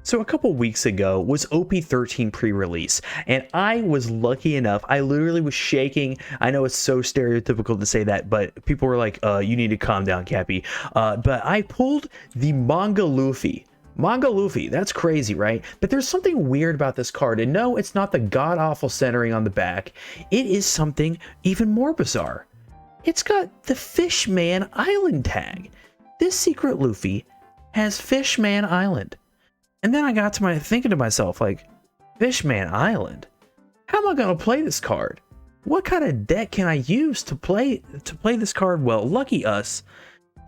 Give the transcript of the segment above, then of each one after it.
So a couple weeks ago was OP13 pre-release, and I was lucky enough, I literally was shaking. I know it's so stereotypical to say that, but people were like, you need to calm down, Cappy. But I pulled the Manga Luffy. Manga Luffy, that's crazy, right? But there's something weird about this card, and no, it's not the god-awful centering on the back. It is something even more bizarre. It's got the Fishman Island tag. This secret Luffy has Fishman Island. And then I got to thinking to myself, like, Fishman Island? How am I going to play this card? What kind of deck can I use to play this card? Well, lucky us,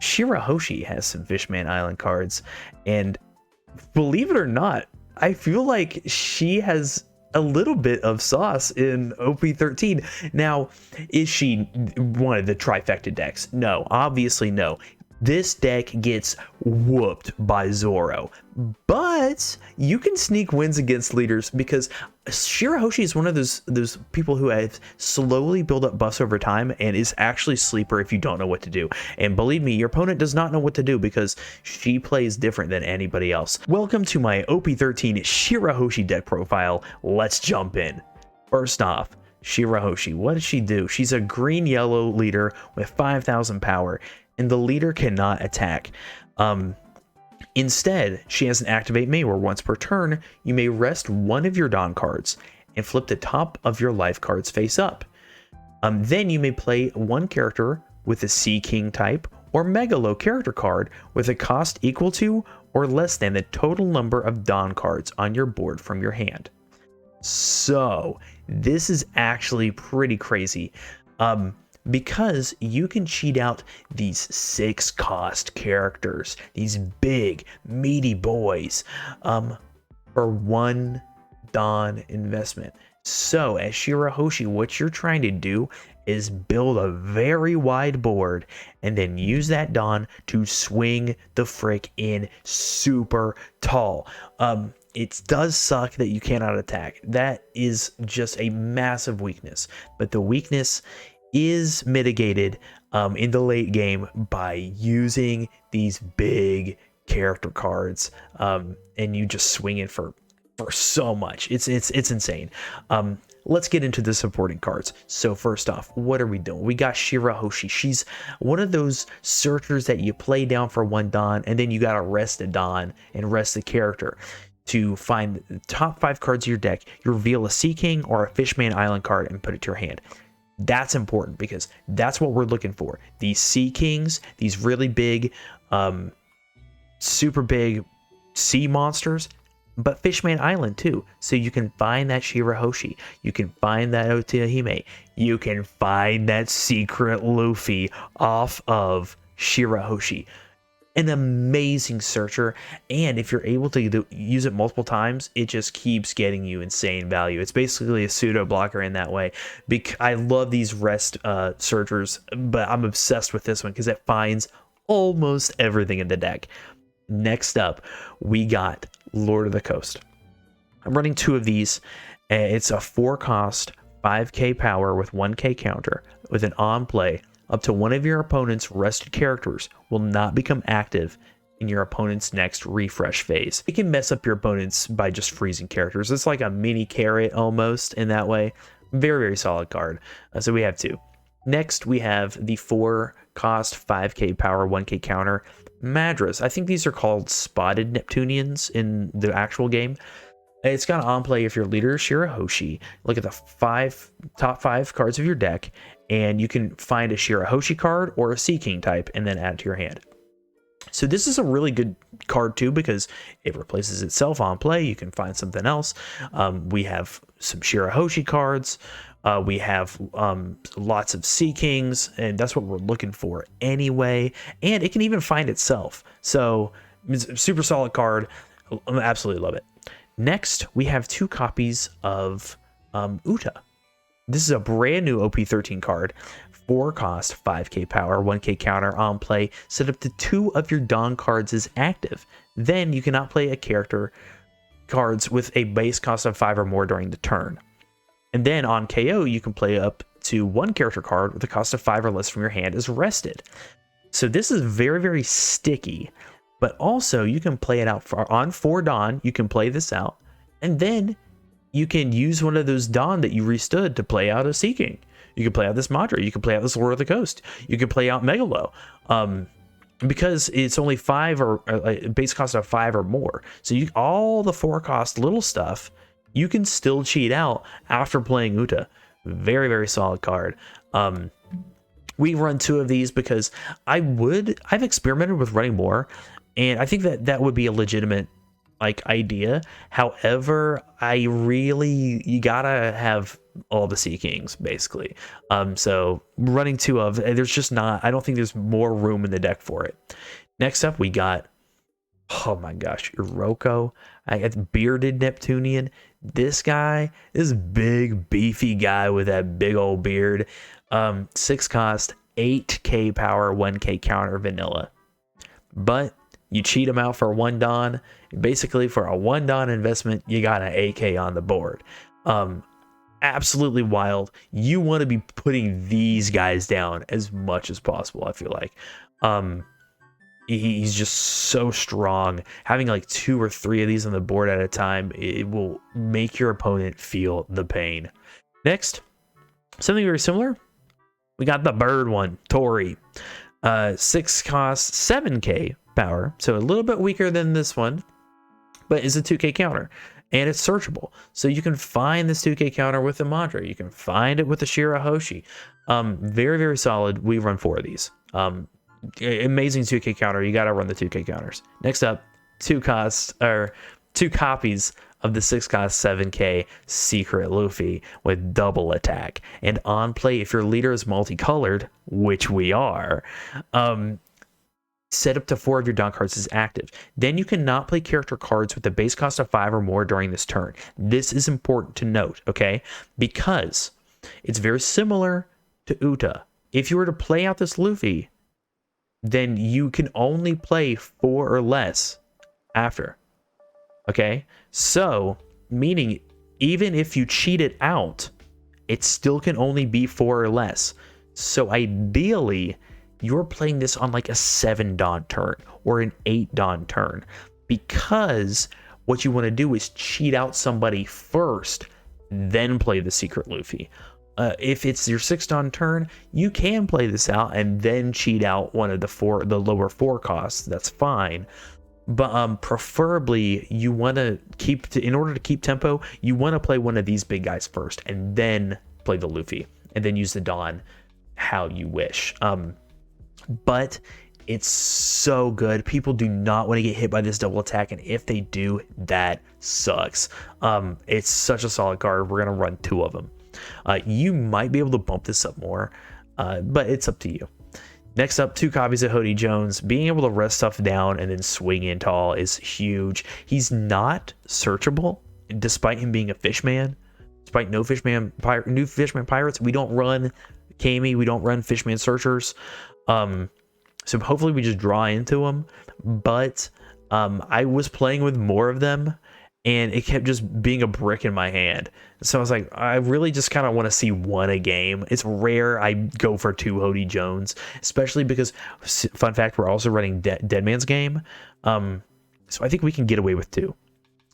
Shirahoshi has some Fishman Island cards. And believe it or not, I feel like she has a little bit of sauce in OP13. Now, is she one of the trifecta decks? No, obviously no. This deck gets whooped by Zoro, but you can sneak wins against leaders because Shirahoshi is one of those people who have slowly built up buffs over time and is actually sleeper if you don't know what to do. And believe me, your opponent does not know what to do because she plays different than anybody else. Welcome to my OP13 Shirahoshi deck profile. Let's jump in. First off, Shirahoshi, what does she do? She's a green-yellow leader with 5,000 power. And the leader cannot attack. Instead, she has an Activate May where once per turn, you may rest one of your Dawn cards and flip the top of your life cards face up. Then you may play one character with a Sea King type or Mega Low character card with a cost equal to or less than the total number of Dawn cards on your board from your hand. So, this is actually pretty crazy. Because you can cheat out these 6 cost characters, these big, meaty boys, for 1 Dawn investment. So, as Shirahoshi, what you're trying to do is build a very wide board and then use that Dawn to swing the frick in super tall. It does suck that you cannot attack. That is just a massive weakness. But the weakness is mitigated in the late game by using these big character cards, and you just swing it for so much. It's insane. Let's get into the supporting cards. So first off, what are we doing? We got Shirahoshi. She's one of those searchers that you play down for 1 Dawn, and then you gotta rest a Dawn and rest the character. To find the top 5 cards of your deck, you reveal a Sea King or a Fishman Island card and put it to your hand. That's important because that's what we're looking for. These Sea Kings, these really big, super big sea monsters, but Fishman Island too. So you can find that Shirahoshi, you can find that Otahime, you can find that secret Luffy off of Shirahoshi. An amazing searcher, and if you're able to use it multiple times, it just keeps getting you insane value. It's basically a pseudo blocker in that way. I love these rest searchers, but I'm obsessed with this one because it finds almost everything in the deck. Next up, we got Lord of the Coast. I'm running 2 of these. It's a 4 cost, 5k power with 1k counter with an on play. Up to one of your opponent's rested characters will not become active in your opponent's next refresh phase. It can mess up your opponents by just freezing characters. It's like a mini carrot almost in that way. Very, very solid card. So we have 2. Next, we have the 4 cost, 5k power, 1k counter Madras. I think these are called Spotted Neptunians in the actual game. It's got an on play if your leader is Shirahoshi. Look at the top 5 cards of your deck, and you can find a Shirahoshi card or a Sea King type and then add it to your hand. So this is a really good card too because it replaces itself on play. You can find something else. We have some Shirahoshi cards. We have lots of Sea Kings, and that's what we're looking for anyway. And it can even find itself. So it's a super solid card. I absolutely love it. Next, we have 2 copies of Uta. This is a brand new OP13 card. 4 cost, 5k power, 1k counter on play. Set up to 2 of your Dawn cards as active. Then you cannot play a character cards with a base cost of 5 or more during the turn. And then on KO, you can play up to 1 character card with a cost of 5 or less from your hand as rested. So this is very, very sticky. But also you can play it out on 4 Dawn. You can play this out, and then you can use one of those Dawn that you restood to play out a Seeking. You can play out this Madra. You can play out this Lord of the Coast. You can play out Megalo. Because it's only 5 or base cost of 5 or more. So all the 4 cost little stuff, you can still cheat out after playing Uta. Very, very solid card. We run 2 of these because I've experimented with running more, and I think that would be a legitimate idea. However, you gotta have all the Sea Kings basically. So running 2 of, there's just not, I don't think there's more room in the deck for it. Next up we got, oh my gosh, Iroko. I got Bearded Neptunian. This guy, this big beefy guy with that big old beard. 6 cost, 8k power, 1k counter, vanilla. But you cheat him out for 1 Dawn. Basically, for a 1 Dawn investment, you got an AK on the board. Absolutely wild. You want to be putting these guys down as much as possible, I feel like. He's just so strong. Having 2 or 3 of these on the board at a time, it will make your opponent feel the pain. Next, something very similar. We got the bird one, Tori. 6 cost, 7k power, so a little bit weaker than this one, but is a 2k counter, and it's searchable. So you can find this 2k counter with the Madra. You can find it with the Shirahoshi. Very, very solid. We run 4 of these. Amazing 2k counter. You got to run the 2k counters. Next up, 2 copies of the 6 cost 7k secret Luffy with double attack. And on play, if your leader is multicolored, which we are, set up to 4 of your Dawn cards is active. Then you cannot play character cards with the base cost of 5 or more during this turn. This is important to note, okay? Because it's very similar to Uta. If you were to play out this Luffy, then you can only play 4 or less after. Okay? So, meaning even if you cheat it out, it still can only be 4 or less. So ideally, you're playing this on a 7 Dawn turn or an 8 Dawn turn, because what you want to do is cheat out somebody first, then play the secret Luffy. If it's your 6 Dawn turn, you can play this out and then cheat out one of the lower 4 costs. That's fine. But preferably, you want to in order to keep tempo, you want to play one of these big guys first and then play the Luffy and then use the Dawn how you wish. But it's so good. People do not want to get hit by this double attack, and if they do, that sucks. It's such a solid card. We're going to run 2 of them. You might be able to bump this up more, but it's up to you. Next up, 2 copies of Hody Jones. Being able to rest stuff down and then swing in tall is huge. He's not searchable, despite him being a fishman. Despite new fishman pirates, we don't run Kami, we don't run fishman searchers. So hopefully we just draw into them. But I was playing with more of them, and it kept just being a brick in my hand. So I was like, I really just kind of want to see 1 a game. It's rare I go for 2 Hody Jones, especially because, fun fact, we're also running Dead Man's Game. So I think we can get away with 2.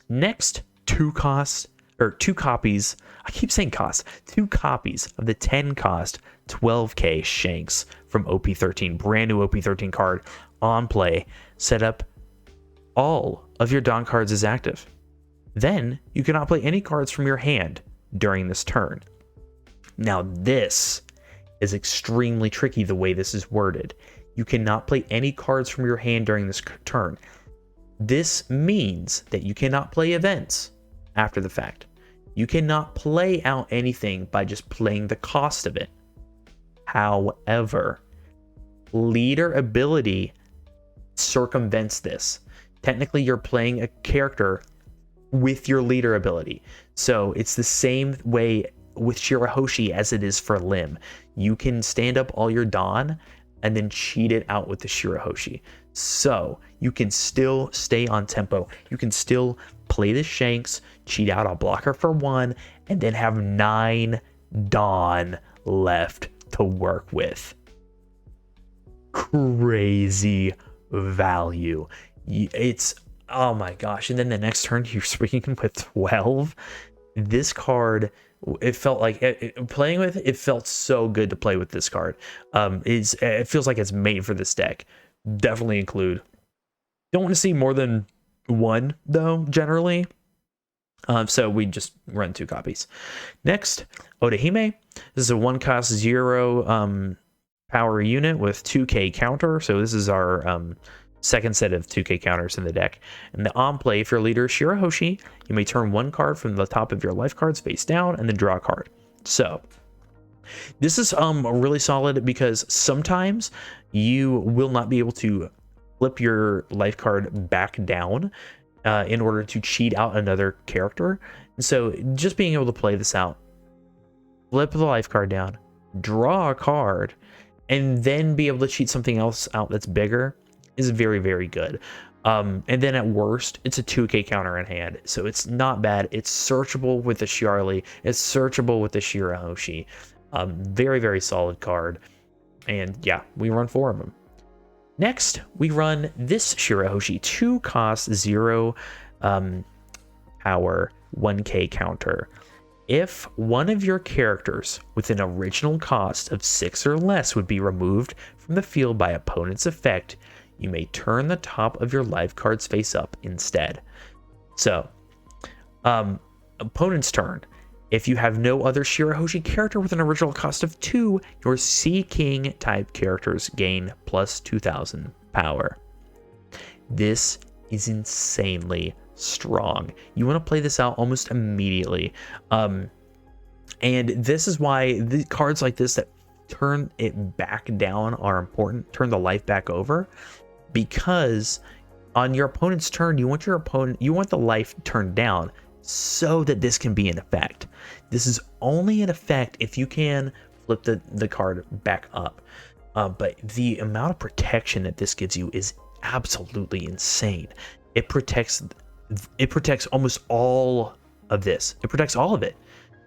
Next, 2 copies. I keep saying costs. 2 copies of the 10 cost 12k Shanks from OP13. Brand new OP13 card on play. Set up all of your Dawn cards as active. Then you cannot play any cards from your hand during this turn. Now this is extremely tricky the way this is worded. You cannot play any cards from your hand during this turn. This means that you cannot play events after the fact. You cannot play out anything by just playing the cost of it. However, leader ability circumvents this. Technically, you're playing a character with your leader ability. So it's the same way with Shirahoshi as it is for Lim. You can stand up all your Dawn and then cheat it out with the Shirahoshi. So you can still stay on tempo. You can still play the Shanks, cheat out a blocker for 1, and then have 9 Dawn left to work with. Crazy value. It's, oh my gosh. And then the next turn, you're swinging with 12. This card, it felt like playing with it felt so good to play with this card. It feels like it's made for this deck. Definitely include. Don't want to see more than one though, generally. So we just run 2 copies. Next, Odahime. This is a 1-cost 0 power unit with 2k counter. So this is our second set of 2k counters in the deck. And the on play, if your leader is Shirahoshi, you may turn 1 card from the top of your life cards face down and then draw a card. So this is really solid because sometimes you will not be able to flip your life card back down in order to cheat out another character. And so just being able to play this out, flip the life card down, draw a card, and then be able to cheat something else out that's bigger is very, very good. And then at worst, it's a 2k counter in hand. So it's not bad. It's searchable with the Charlie. It's searchable with the Shirahoshi. Very, very solid card. And yeah, we run 4 of them. Next, we run this Shirahoshi, 2-cost 0 power 1k counter. If one of your characters with an original cost of 6 or less would be removed from the field by opponent's effect, you may turn the top of your life cards face up instead. So, opponent's turn. If you have no other Shirahoshi character with an original cost of 2, your Sea King type characters gain plus 2000 power. This is insanely strong. You want to play this out almost immediately. And this is why the cards like this that turn it back down are important. Turn the life back over, because on your opponent's turn, you want the life turned down so that this can be in effect. This is only in effect if you can flip the card back up. But the amount of protection that this gives you is absolutely insane. It protects almost all of this. It protects all of it.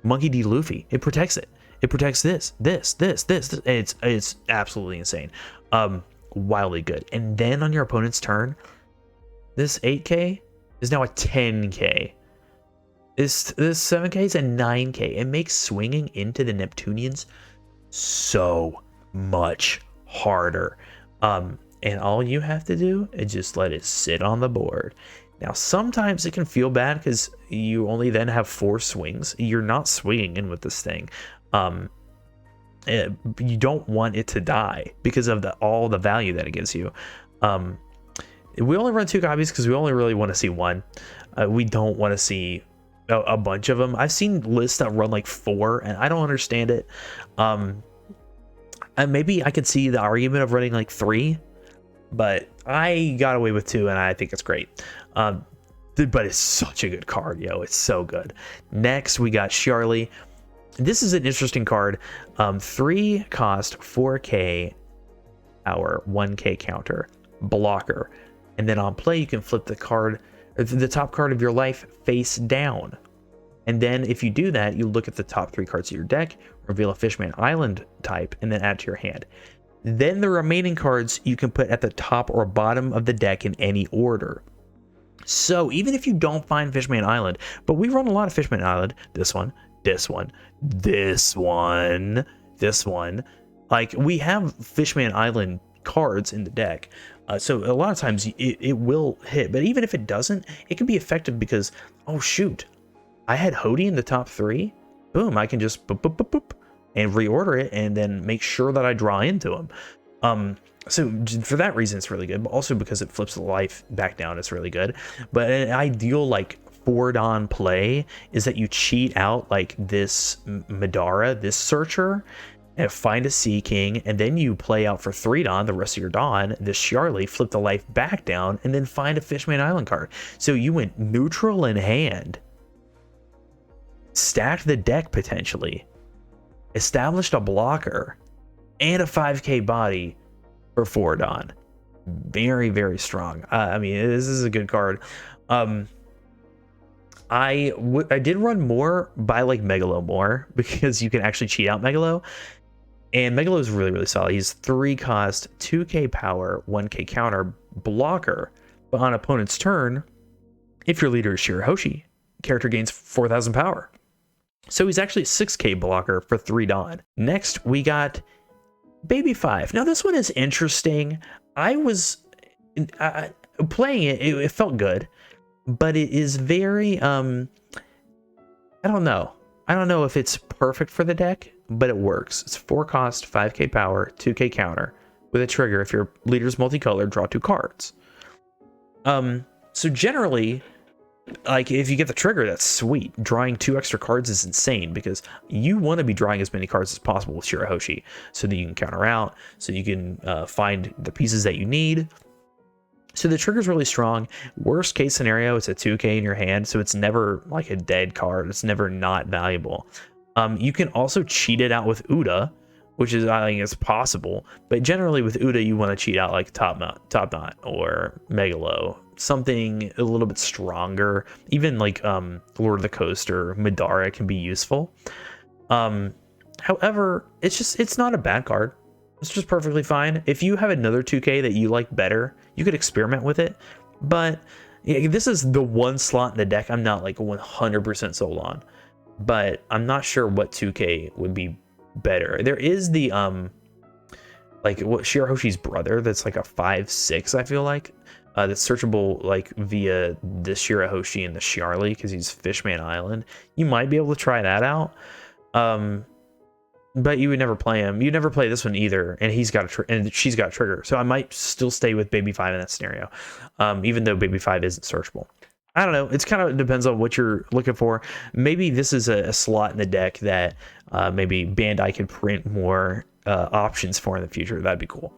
Monkey D. Luffy, it protects it. It protects this. It's absolutely insane. Wildly good. And then on your opponent's turn, this 8k is now a 10k. This 7k is a 9k. It makes swinging into the Neptunians so much harder. And all you have to do is just let it sit on the board. Now, sometimes it can feel bad because you only then have 4 swings. You're not swinging in with this thing. You don't want it to die because of all the value that it gives you. We only run 2 copies because we only really want to see 1. We don't want to see a bunch of them. I've seen lists that run like 4, and I don't understand it. And maybe I could see the argument of running like 3, but I got away with 2, and I think it's great. But it's such a good card, yo. It's so good. Next, we got Charlie. This is an interesting card. 3 cost 4k power 1k counter blocker, and then on play you can flip the top card of your life face down. And then if you do that, you look at the top 3 cards of your deck, reveal a Fishman Island type, and then add to your hand. Then the remaining cards you can put at the top or bottom of the deck in any order. So even if you don't find Fishman Island, but we run a lot of Fishman Island, this one, like we have Fishman Island cards in the deck. So a lot of times it will hit, but even if it doesn't, it can be effective because, oh shoot, I had Hody in the top 3. Boom, I can just boop, boop, boop, boop, and reorder it and then make sure that I draw into them. So for that reason, it's really good, but also because it flips the life back down, it's really good. But an ideal like 4-Don play is that you cheat out like this Madara, this Searcher, and find a Sea King, and then you play out for 3-Don, the rest of your Dawn, this Charlie, flip the life back down, and then find a Fishman Island card. So you went neutral in hand, stacked the deck potentially, established a blocker, and a 5k body for 4-Don. Very, very strong. I mean, this is a good card. I did run more by like Megalo more because you can actually cheat out Megalo. And Megalo is really, really solid. He's 3 cost, 2k power, 1k counter blocker. But on opponent's turn, if your leader is Shirahoshi, character gains 4,000 power. So he's actually a 6k blocker for 3 Dawn. Next, we got Baby 5. Now this one is interesting. I was playing it, it felt good, but it is very, I don't know. I don't know if it's perfect for the deck, but it works. It's 4 cost, 5k power, 2k counter, with a trigger. If your leader's multicolored, draw 2 cards. So generally, like, if you get the trigger, that's sweet. Drawing 2 extra cards is insane, because you want to be drawing as many cards as possible with Shirahoshi, so that you can counter out, so you can find the pieces that you need. So the trigger's really strong. Worst case scenario, it's a 2k in your hand, so it's never like a dead card. It's never not valuable. You can also cheat it out with Uda, which is, I think, it's possible. But generally with Uda, you want to cheat out like Top Knot or Megalo, something a little bit stronger. Even like Lord of the Coast or Madara can be useful. However, it's not a bad card. It's just perfectly fine. If you have another 2k that you like better, you could experiment with it. But yeah, this is the one slot in the deck I'm not like 100% sold on. But I'm not sure what 2k would be better. There is the like what Shirahoshi's brother that's like a 5/6, I feel like. That's searchable like via the Shirahoshi and the Shiarly, because he's Fishman Island. You might be able to try that out. But you would never play him. You'd never play this one either, and he's got and she's got a trigger. So I might still stay with Baby 5 in that scenario, even though Baby 5 isn't searchable. I don't know. It's kind of depends on what you're looking for. Maybe this is a slot in the deck that maybe Bandai could print more options for in the future. That'd be cool.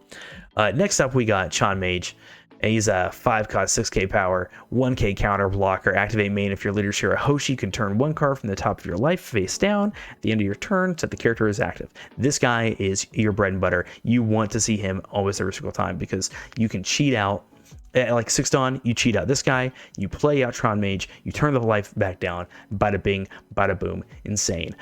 Next up, we got Chan Mage. And he's a 5 cost, 6k power, 1k counter blocker. Activate main if your leader Shirahoshi. You can turn 1 card from the top of your life face down. At the end of your turn, set the character is active. This guy is your bread and butter. You want to see him almost every single time, because you can cheat out. Like 6 Dawn, you cheat out this guy, you play out Tron Mage, you turn the life back down, bada bing, bada boom, insane.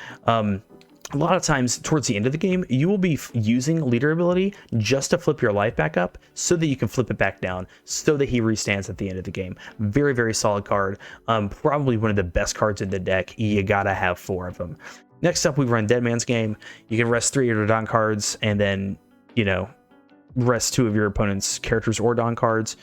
A lot of times towards the end of the game, you will be using leader ability just to flip your life back up, so that you can flip it back down, so that he restands at the end of the game. Very, very solid card. Probably one of the best cards in the deck. You gotta have 4 of them. Next up, we run Dead Man's Game. You can rest 3 of your Dawn cards, and then, you know, rest 2 of your opponent's characters or Dawn cards.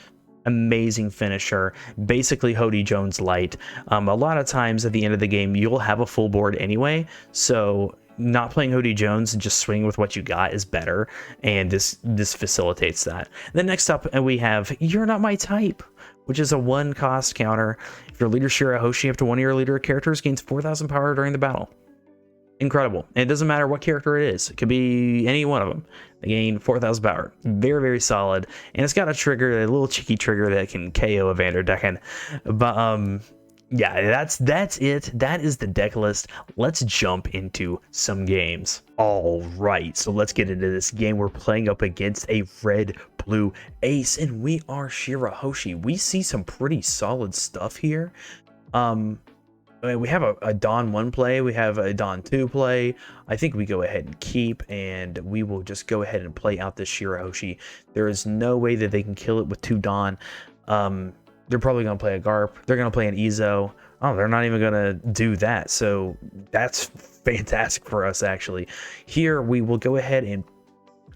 Amazing finisher, basically Hody Jones light. A lot of times at the end of the game, you'll have a full board anyway, so not playing Hody Jones and just swinging with what you got is better, and this facilitates that. Then next up, we have You're Not My Type, which is a 1 cost counter. If your leader Shirahoshi, after one of your leader characters, gains 4,000 power during the battle. Incredible. And it doesn't matter what character it is. It could be any one of them. They gain 4,000 power. Very, very solid. And it's got a trigger, a little cheeky trigger that can KO a Vanderdecken. But yeah, that's it. That is the deck list. Let's jump into some games. All right, so let's get into this game. We're playing up against a red-blue ace, and we are Shirahoshi. We see some pretty solid stuff here. We have a Dawn 1 play, we have a Dawn 2 play. I think we go ahead and keep, and we will just go ahead and play out this Shirahoshi. There is no way that they can kill it with 2 Dawn. They're probably going to play a Garp. They're going to play an Ezo. Oh, they're not even going to do that. So that's fantastic for us, actually. Here, we will go ahead and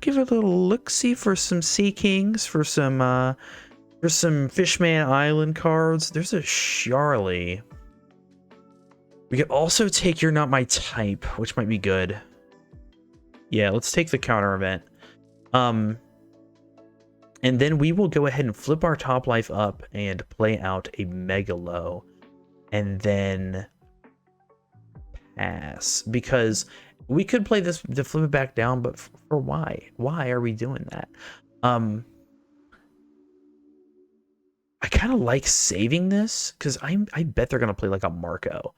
give it a little look-see for some Sea Kings, for some Fishman Island cards. There's a Shiarly. We could also take You're Not My Type, which might be good. Yeah, let's take the counter event. And then we will go ahead and flip our top life up and play out a Megalo. And then pass. Because we could play this to flip it back down, but for why? Why are we doing that? I kind of like saving this, because I bet they're going to play like a Marco.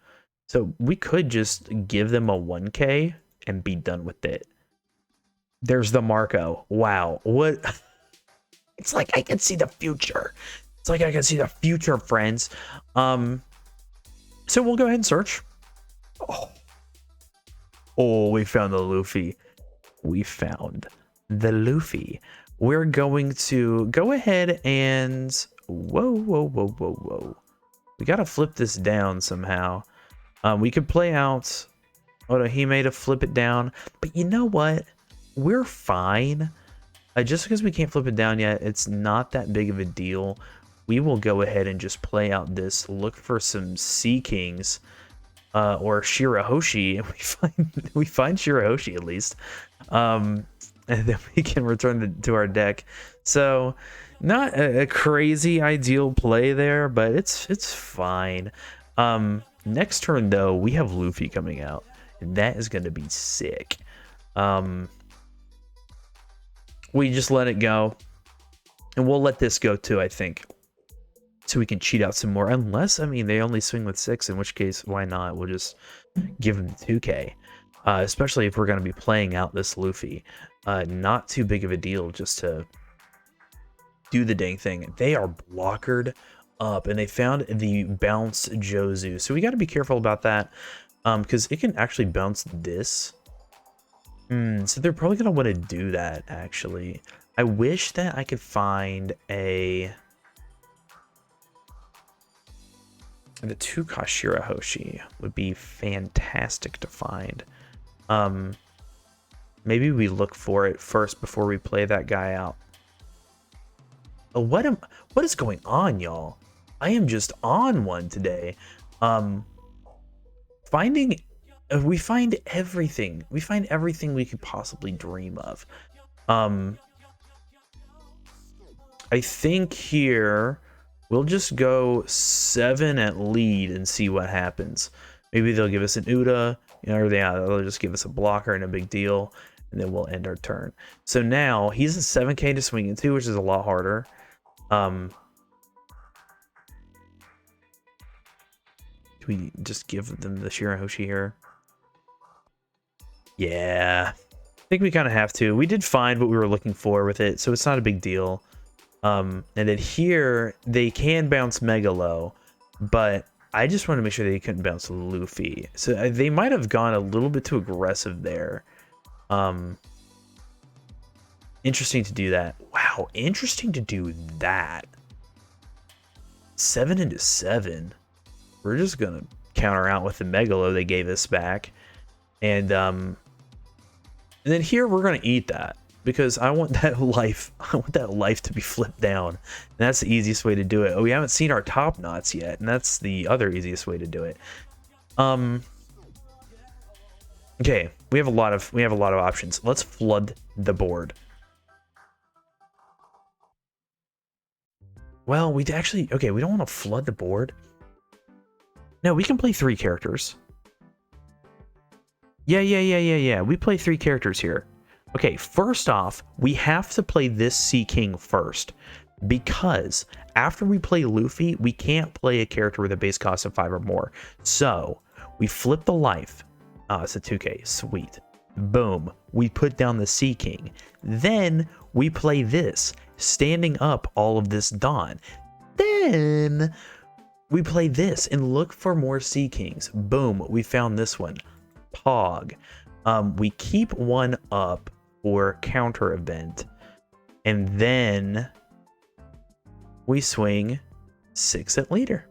So we could just give them a 1k and be done with it. There's the Marco. Wow. What? It's like I can see the future. It's like I can see the future, friends. So we'll go ahead and search. Oh, we found the Luffy. We found the Luffy. We're going to go ahead and whoa, whoa, whoa, whoa, whoa. We gotta flip this down somehow. We could play out Otohime to flip it down, but you know what? We're fine. Just because we can't flip it down yet, it's not that big of a deal. We will go ahead and just play out this, look for some Sea Kings, or Shirahoshi, and we find Shirahoshi at least. And then we can return to our deck. So, not a crazy ideal play there, but it's fine. Next turn though, we have Luffy coming out, and that is going to be sick. We just let it go, and we'll let this go too, I think, so we can cheat out some more. Unless, I mean, they only swing with 6, in which case, why not? We'll just give them 2k, especially if we're going to be playing out this Luffy. Not too big of a deal just to do the dang thing. They are blockered up, and they found the bounce Jozu, so we got to be careful about that, because it can actually bounce this. So they're probably gonna want to do that. Actually, I wish that I could find the 2-cost Shirahoshi would be fantastic to find. Maybe we look for it first before we play that guy out. Oh, what is going on, y'all? I am just on one today. We find everything. We find everything we could possibly dream of. I think here we'll just go 7 at lead and see what happens. Maybe they'll give us an Uda, or they'll just give us a blocker and a big deal, and then we'll end our turn. So now he's a 7k to swing into, which is a lot harder. Do we just give them the Shirahoshi here? Yeah, I think we kind of have to. We did find what we were looking for with it, so it's not a big deal. And then here, they can bounce Megalo, but I just want to make sure they couldn't bounce Luffy. So they might have gone a little bit too aggressive there. Interesting to do that. Wow, interesting to do that. 7 into 7. We're just going to counter out with the Megalo they gave us back. And then here we're gonna eat that because I want that life. I want that life to be flipped down, and that's the easiest way to do it. Oh, we haven't seen our top knots yet, and that's the other easiest way to do it. Okay, we have a lot of options. Let's flood the board. Well, we don't want to flood the board. No, we can play 3 characters. Yeah. We play 3 characters here. Okay, first off, we have to play this Sea King first, because after we play Luffy, we can't play a character with a base cost of 5 or more. So we flip the life. Oh, it's a 2k. Sweet. Boom. We put down the Sea King. Then we play this, standing up all of this Dawn. Then we play this and look for more Sea Kings. Boom. We found this one. Pog. We keep one up for counter event, and then we swing 6 at leader.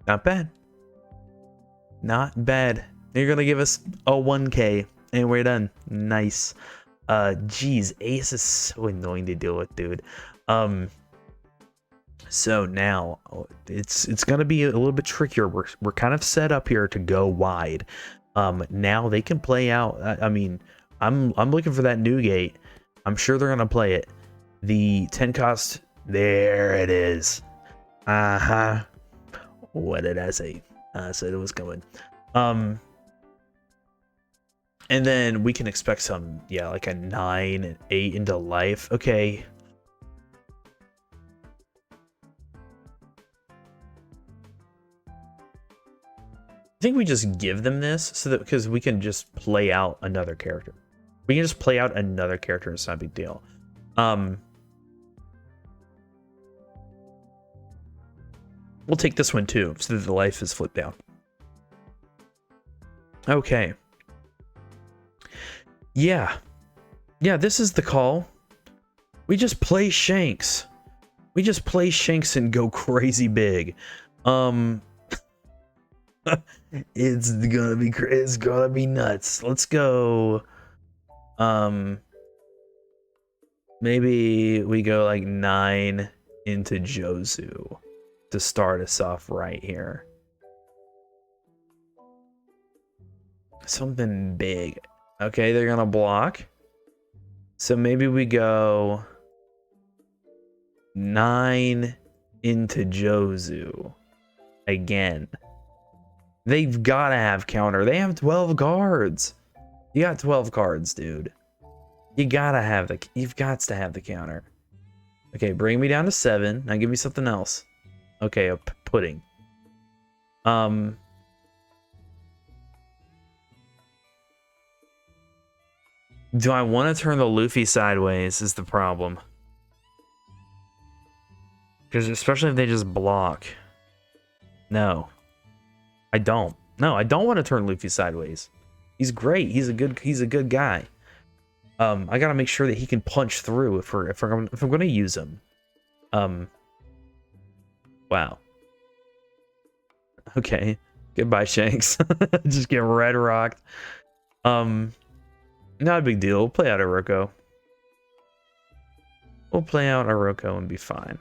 Not bad. Not bad. You're gonna give us a 1k and we're done. Nice. Geez, Ace is so annoying to deal with, dude. So now it's gonna be a little bit trickier. We're kind of set up here to go wide. Now they can play out. I mean, I'm looking for that new gate. I'm sure they're gonna play it. The 10 cost. There it is. What did I say? I said it was coming. And then we can expect some, like a 9 and 8 into life. Okay. I think we just give them this so that because we can just play out another character. We can just play out another character. It's not a big deal. We'll take this one too, so that the life is flipped down. Okay. Yeah, this is the call. We just play Shanks. We just play Shanks and go crazy big. It's gonna be nuts. Let's go. Maybe we go like 9 into Jozu to start us off right here. Something big. Okay, they're gonna block. So maybe we go 9 into Jozu again. They've got to have counter. They have 12 cards. You got 12 cards, dude. You've got to have the counter. Okay, bring me down to 7. Now give me something else. Okay, a pudding. Do I want to turn the Luffy sideways is the problem. Because especially if they just block. No. I don't. No, I don't want to turn Luffy sideways. He's great. He's a good guy. I gotta make sure that he can punch through if I'm gonna use him. Wow. Okay. Goodbye, Shanks. Just get red rocked. Not a big deal. We'll play out Oroko. We'll play out Oroko and be fine.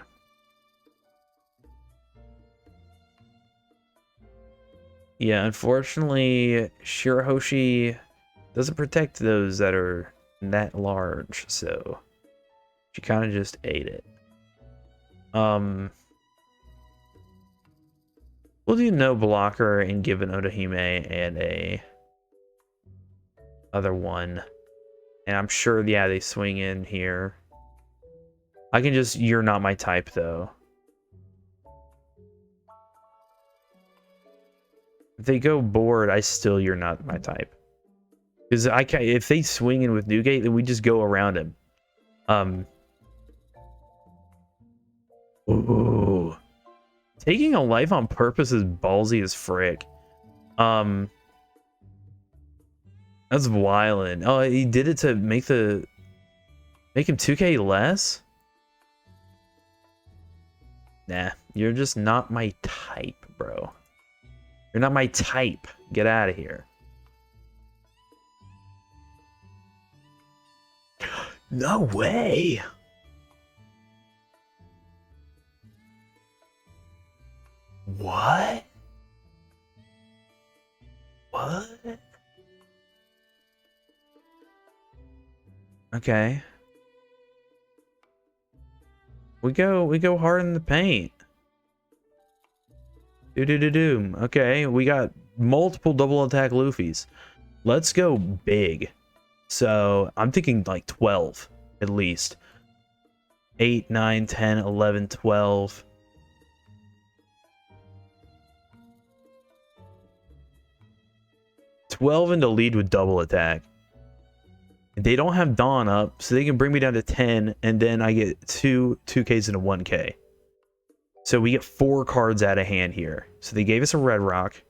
Yeah, unfortunately, Shirahoshi doesn't protect those that are that large, so she kind of just ate it. We'll do no blocker and give an Otohime and a other one. And I'm sure, yeah, they swing in here. I can just, you're not my type, though. If they go board, you're not my type. Because if they swing in with Newgate, then we just go around him. Ooh. Taking a life on purpose is ballsy as frick. That's violent. Oh, he did it to make him 2k less? Nah, you're just not my type, bro. You're not my type. Get out of here. No way. What? What? Okay. We go hard in the paint. Do. Okay, we got multiple double attack Luffys. Let's go big. So I'm thinking like 12 at least. 8, 9, 10, 11, 12. Into lead with double attack. They don't have Dawn up, so they can bring me down to 10, and then I get 2Ks and a 1K. So we get 4 cards out of hand here. So they gave us a red rock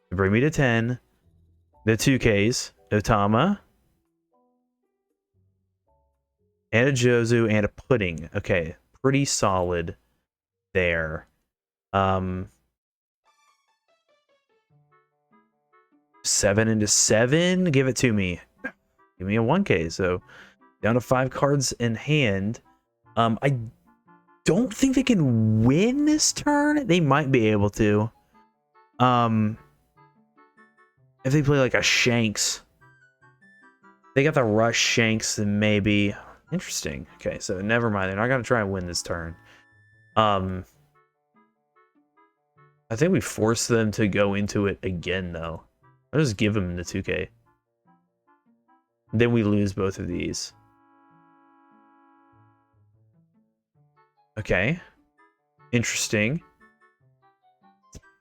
to bring me to 10. The 2Ks, Otama, and a Jozu, and a pudding. Okay, pretty solid there. 7 into 7, give it to me. Give me a 1K, so down to 5 cards in hand. I don't think they can win this turn. They might be able to. If they play like a Shanks. They got the rush Shanks, then maybe. Interesting. Okay, so never mind. They're not gonna try and win this turn. I think we forced them to go into it again, though. I'll just give them the 2K. Then we lose both of these. Okay. Interesting.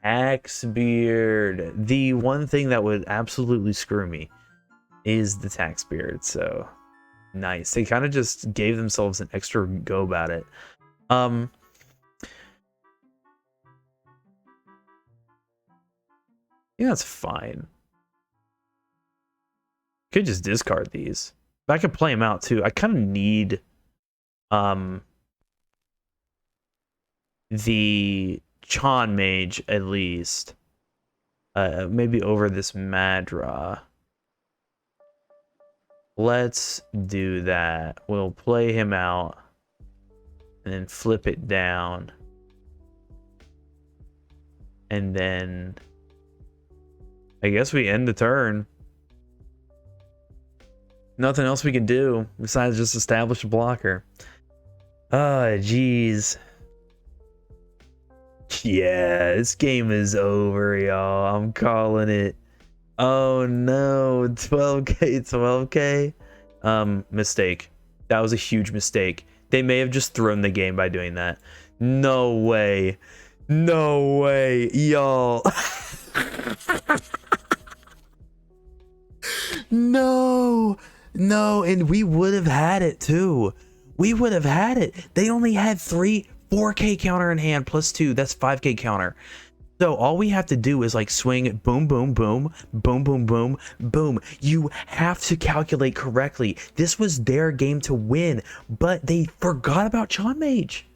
Taxbeard. The one thing that would absolutely screw me is the Taxbeard, so nice. They kind of just gave themselves an extra go about it. Yeah, that's fine. Could just discard these. But I could play them out too. I kind of need the Chan Mage at least. Maybe over this Madra. Let's do that. We'll play him out and then flip it down. And then I guess we end the turn. Nothing else we can do besides just establish a blocker. Oh, jeez. Yeah, this game is over, y'all. I'm calling it. Oh no, 12k, 12k. Mistake. That was a huge mistake. They may have just thrown the game by doing that. No way. No way, y'all. No, and we would have had it too. We would have had it. They only had 4k counter in hand plus 2. That's 5k counter. So all we have to do is like swing boom, boom, boom, boom, boom, boom, boom. You have to calculate correctly. This was their game to win, but they forgot about Chan Mage.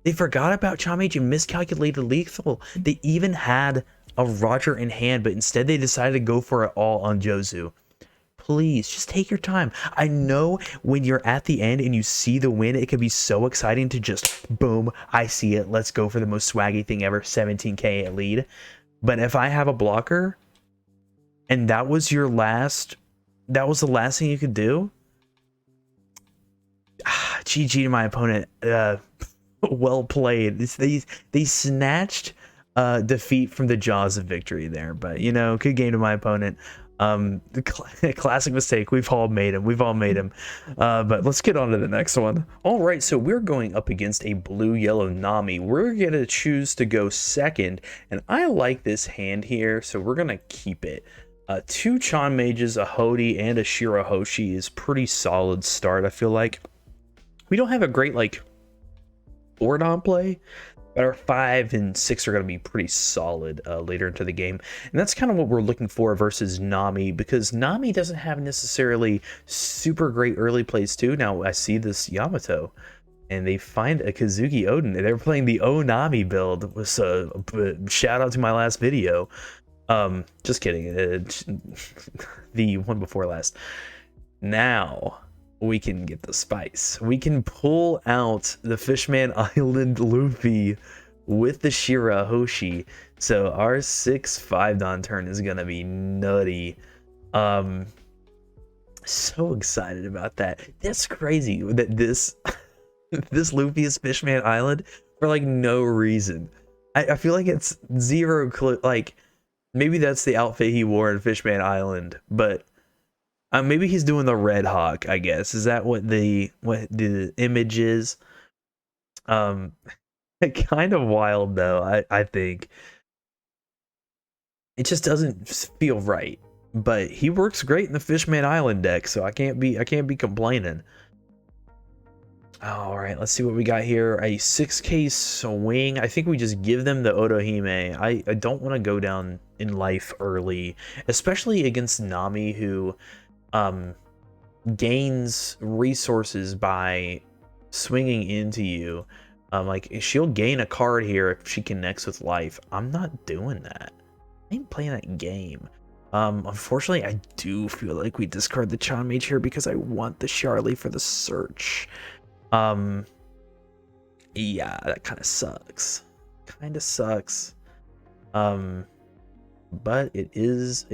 They forgot about Chan Mage and miscalculated lethal. They even had a Roger in hand, but instead they decided to go for it all on Jozu. Please, just take your time. I know when you're at the end and you see the win, it can be so exciting to just, boom, I see it. Let's go for the most swaggy thing ever, 17k at lead. But if I have a blocker, and that was the last thing you could do, GG to my opponent. Well played. They snatched defeat from the jaws of victory there, but you know, good game to my opponent. The classic mistake. We've all made him. But let's get on to the next one. All right, so we're going up against a blue-yellow Nami. We're gonna choose to go second, and I like this hand here, so we're gonna keep it. 2 Chan Mages, a Hody, and a Shirahoshi is pretty solid start. I feel like we don't have a great like board on play, but our 5 and 6 are going to be pretty solid later into the game. And that's kind of what we're looking for versus Nami, because Nami doesn't have necessarily super great early plays too. Now I see this Yamato, and they find a Kazuki Odin. They're playing the Nami build. Was a shout out to my last video. Just kidding. The one before last. Now we can get the spice. We can pull out the Fishman Island Luffy with the Shirahoshi. So our 6/5 Don turn is gonna be nutty. So excited about that. That's crazy that this this Luffy is Fishman Island for like no reason. I feel like it's zero clue. Like maybe that's the outfit he wore in Fishman Island, but maybe he's doing the Red Hawk, I guess. Is that what the image is? Kind of wild though. I think it just doesn't feel right. But he works great in the Fishman Island deck, so I can't be complaining. All right, let's see what we got here. A 6k swing. I think we just give them the Otohime. I don't want to go down in life early, especially against Nami, who gains resources by swinging into you. Like she'll gain a card here if she connects with life. I'm not doing that. I ain't playing that game. Unfortunately, I do feel like we discard the Chan Mage here because I want the Charlie for the search. Yeah, that kind of sucks. But it is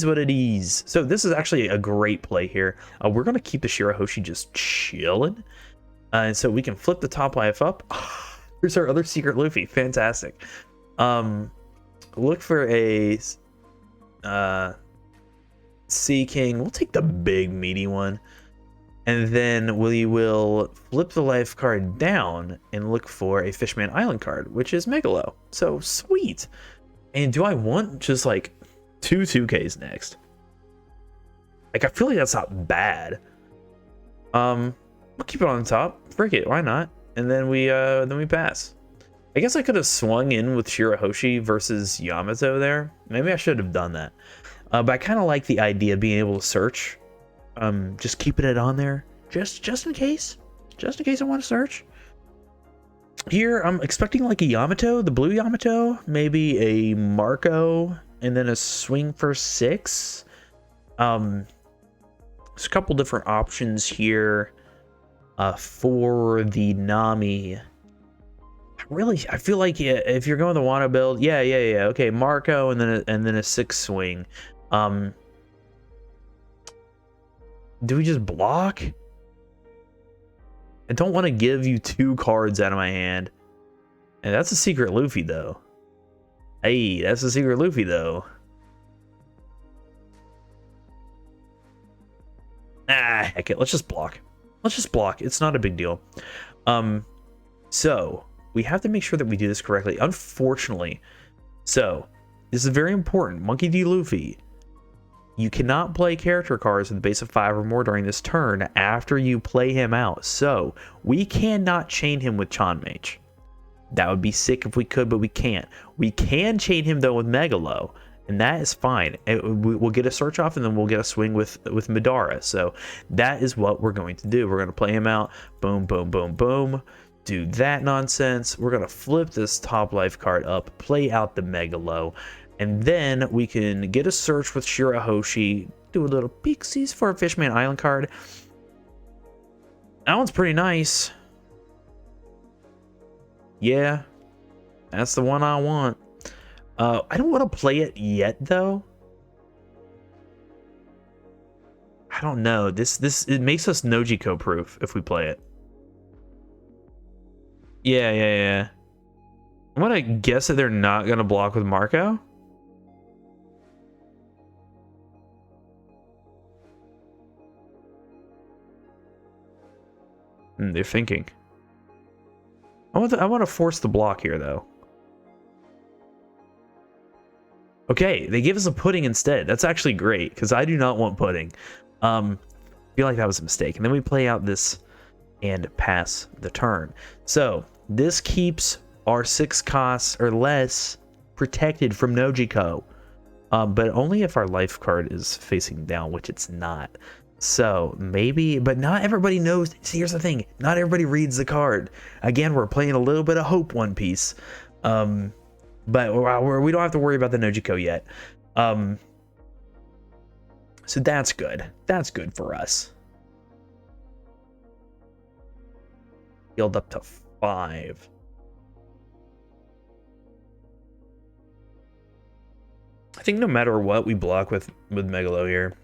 what it is. So this is actually a great play here. We're gonna keep the Shirahoshi just chilling, and so we can flip the top life up. Here's our other secret Luffy. Fantastic. Look for a Sea King. We'll take the big meaty one, and then we will flip the life card down and look for a Fishman Island card, which is Megalo. So sweet. And do I want just like 2 2Ks next? Like I feel like that's not bad. We'll keep it on top. Frick it, why not? And then we pass. I guess I could have swung in with Shirahoshi versus Yamato there. Maybe I should have done that. But I kind of like the idea of being able to search. Just keeping it on there, just in case. just in case I want to search. Here, I'm expecting like a Yamato, the blue Yamato, maybe a Marco, and then a swing for 6. There's a couple different options here for the Nami. I feel like if you're going the Wano build, yeah. Okay, Marco, and then a 6 swing. Do we just block? I don't want to give you 2 cards out of my hand. And that's a secret Luffy, though. Hey, that's a secret Luffy, though. Ah, heck it. Let's just block. Let's just block. It's not a big deal. So, we have to make sure that we do this correctly. Unfortunately. So, this is very important. Monkey D. Luffy. You cannot play character cards with a base of 5 or more during this turn after you play him out. So, we cannot chain him with Chanmage. That would be sick if we could, but we can't. We can chain him, though, with Megalo, and that is fine. We'll get a search off, and then we'll get a swing with Madara. So, that is what we're going to do. We're going to play him out. Boom, boom, boom, boom. Do that nonsense. We're going to flip this top life card up, play out the Megalo, and then we can get a search with Shirahoshi, do a little pixies for a Fishman Island card. That one's pretty nice. Yeah, that's the one I want. I don't want to play it yet, though. I don't know. It makes us Nojiko proof if we play it. Yeah. I'm gonna guess that they're not gonna block with Marco. They're thinking. I want to force the block here, though. Okay, they give us a pudding instead. That's actually great, because I do not want pudding. I feel like that was a mistake. And then we play out this and pass the turn. So, this keeps our 6 costs or less protected from Nojiko. But only if our life card is facing down, which it's not. So, maybe, but not everybody knows. See, here's the thing. Not everybody reads the card. Again, we're playing a little bit of Hope One Piece. But we don't have to worry about the Nojiko yet. So that's good. That's good for us. Healed up to 5. I think no matter what, we block with Megalo here.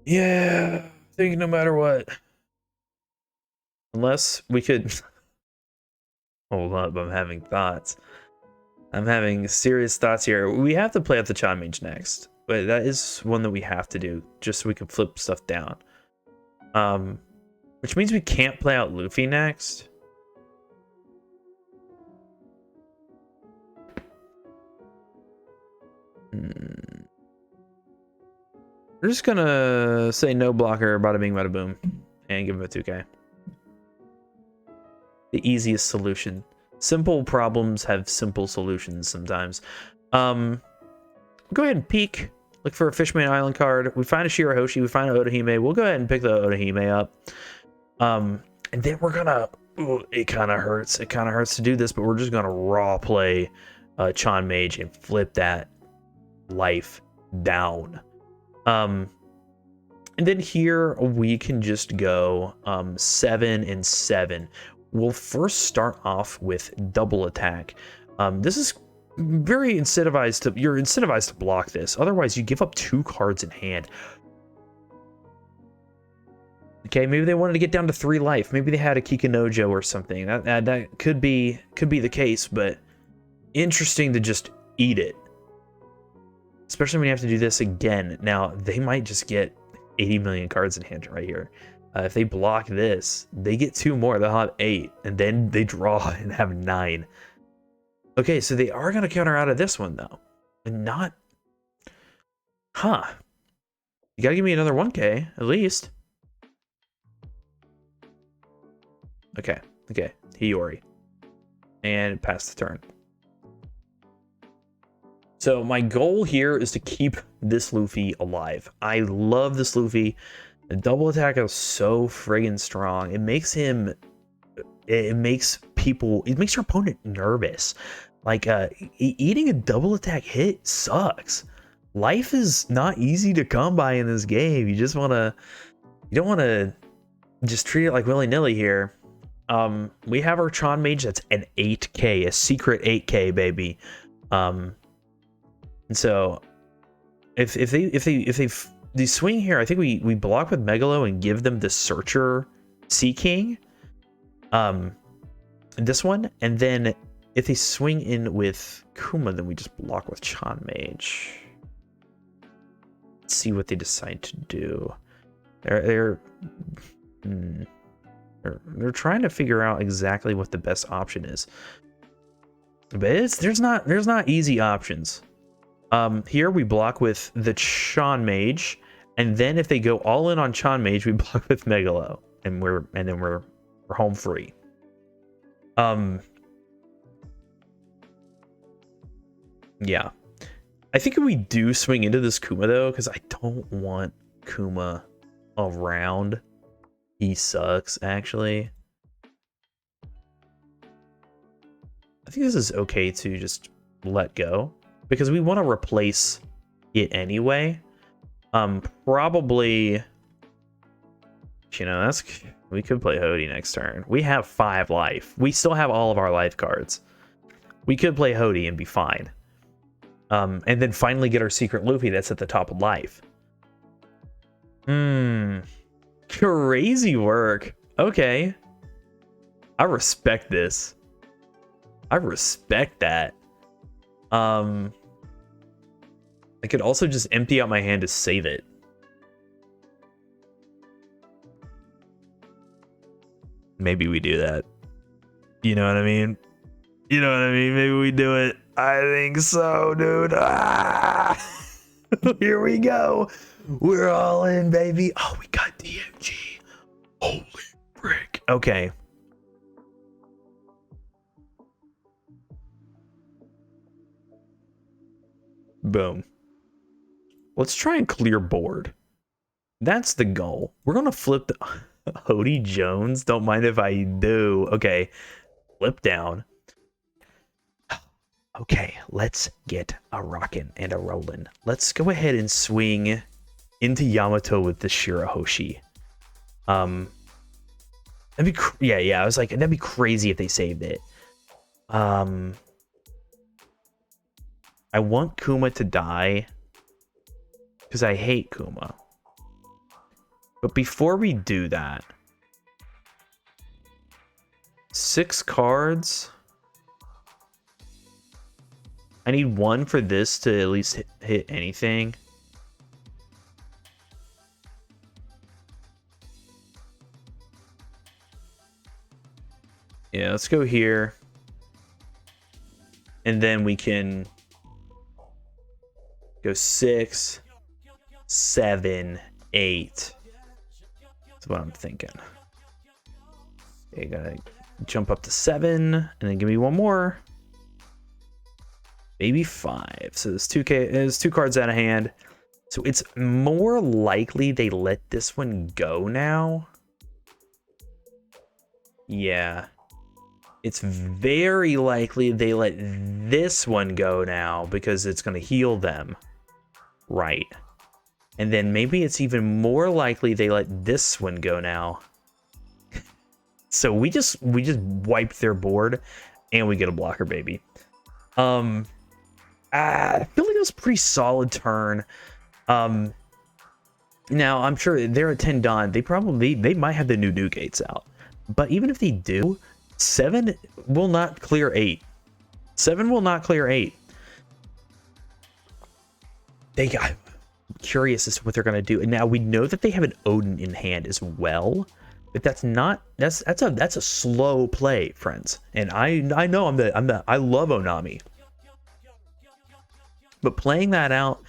Yeah, I think no matter what. Unless we could... Hold up, I'm having thoughts. I'm having serious thoughts here. We have to play up the Chanmage next. But that is one that we have to do, just so we can flip stuff down. Which means we can't play out Luffy next. We're just gonna say no blocker, bada bing, bada boom, and give him a 2K. The easiest solution. Simple problems have simple solutions sometimes. Go ahead and peek. Look for a Fishman Island card. We find a Shirahoshi. We find an Otohime. We'll go ahead and pick the Otohime up. And then we're gonna... Ooh, it kind of hurts. It kind of hurts to do this, but we're just gonna raw play Chanmage and flip that life down. And then here we can just go 7 and 7. We'll first start off with double attack. This is very incentivized to... You're incentivized to block this. Otherwise, you give up 2 cards in hand. Okay, maybe they wanted to get down to 3 life. Maybe they had a Kikanojo or something. That could be the case, but interesting to just eat it. Especially when you have to do this again. Now, they might just get 80 million cards in hand right here. If they block this, they get 2 more. They'll have 8. And then they draw and have 9. Okay, so they are going to counter out of this one, though. And not... Huh. You got to give me another 1K, at least. Okay. Hiyori. And pass the turn. So my goal here is to keep this Luffy alive. I love this Luffy. The double attack is so friggin' strong. It makes him. It makes people. It makes your opponent nervous. Like eating a double attack hit sucks. Life is not easy to come by in this game. You just wanna. You don't want to just treat it like willy-nilly here. We have our Tron Mage that's an 8k, a secret 8k, baby. And so if they swing here, I think we block with Megalo and give them the Searcher Sea King. This one, and then if they swing in with Kuma, then we just block with Tron Mage. Let's see what they decide to do. They're trying to figure out exactly what the best option is, but there's not easy options. Here we block with the Chan Mage, and then if they go all in on Chan Mage, we block with Megalo, and then we're home free. Yeah, I think we do swing into this Kuma though, because I don't want Kuma around. He sucks, actually. I think this is okay to just let go, because we want to replace it anyway. Probably, you know, we could play Hody next turn. We have 5 life. We still have all of our life cards. We could play Hody and be fine. And then finally get our secret Luffy that's at the top of life. Crazy work. Okay. I respect this. I respect that. I could also just empty out my hand to save it. Maybe we do that. You know what I mean? You know what I mean? Maybe we do it. I think so, dude. Ah! Here we go. We're all in, baby. Oh, we got DMG. Holy frick. Okay. Boom. Let's try and clear board. That's the goal. We're going to flip the... Hody Jones? Don't mind if I do. Okay. Flip down. Okay, let's get a rockin' and a rollin'. Let's go ahead and swing into Yamato with the Shirahoshi. That'd be yeah. I was like, that'd be crazy if they saved it. I want Kuma to die because I hate Kuma. But before we do that, 6 cards. I need 1 for this to at least hit anything. Yeah, let's go here. And then we can go 6, 7, 8. That's what I'm thinking. Okay, gotta jump up to 7 and then give me 1 more. Maybe 5. So there's 2 cards out of hand. So it's more likely they let this one go now. Yeah. It's very likely they let this one go now because it's going to heal them. Right. And then maybe it's even more likely they let this one go now. So we just wiped their board and we get a blocker, baby. I feel like it was a pretty solid turn. Now I'm sure they're at 10 Dawn. They might have the new gates out. But even if they do, 7 will not clear 8. 7 will not clear 8. They got curious as to what they're gonna do. And now we know that they have an Odin in hand as well. But that's a slow play, friends. And I know I love Onami. But playing that out